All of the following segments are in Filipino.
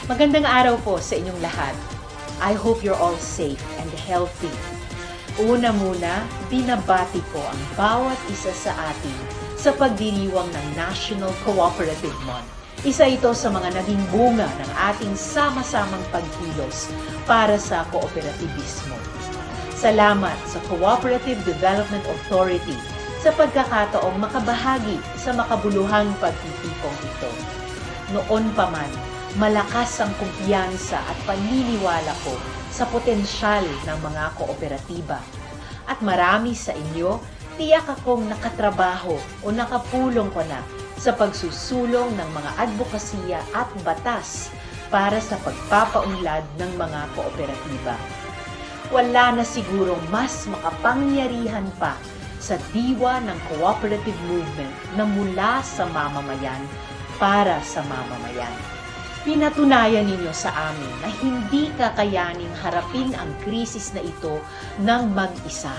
Magandang araw po sa inyong lahat. I hope you're all safe and healthy. Una muna, binabati ko ang bawat isa sa atin sa pagdiriwang ng National Cooperative Month. Isa ito sa mga naging bunga ng ating sama-samang pagkilos para sa kooperativismo. Salamat sa Cooperative Development Authority sa pagkakataong makabahagi sa makabuluhang pagtitipong ito. Noon pa man, malakas ang kumpiyansa at paniniwala ko sa potensyal ng mga kooperatiba. At marami sa inyo, tiyak akong nakatrabaho o nakapulong ko na sa pagsusulong ng mga advokasya at batas para sa pagpapaunlad ng mga kooperatiba. Wala na sigurong mas makapangyarihan pa sa diwa ng cooperative movement na mula sa mamamayan para sa mamamayan. Pinatunayan ninyo sa amin na hindi kakayaning harapin ang krisis na ito ng mag-isa.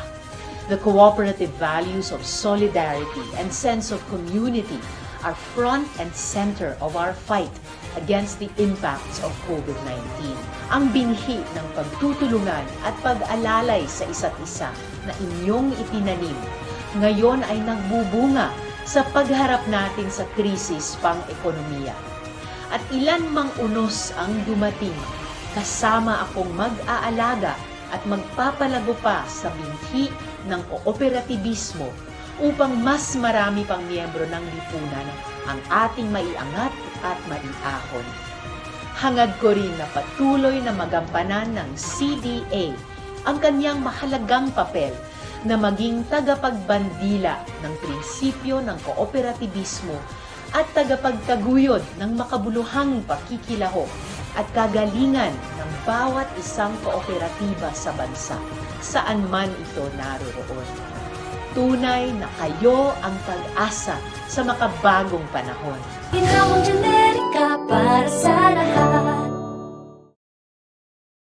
The cooperative values of solidarity and sense of community are front and center of our fight against the impacts of COVID-19. Ang binhi ng pagtutulungan at pag-alalay sa isa't isa na inyong itinanim, ngayon ay nagbubunga sa pagharap natin sa krisis pang-ekonomiya. At ilan mang unos ang dumating, kasama akong mag-aalaga at magpapalago pa sa binhi ng kooperativismo upang mas marami pang miyembro ng lipunan ang ating maiangat at maiahon. Hangad ko rin na patuloy na magampanan ng CDA ang kanyang mahalagang papel na maging tagapagbandila ng prinsipyo ng kooperativismo at tagapagtaguyod ng makabuluhang pakikilahok at kagalingan ng bawat isang kooperatiba sa bansa, saan man ito naroroon. Tunay na kayo ang pag-asa sa makabagong panahon.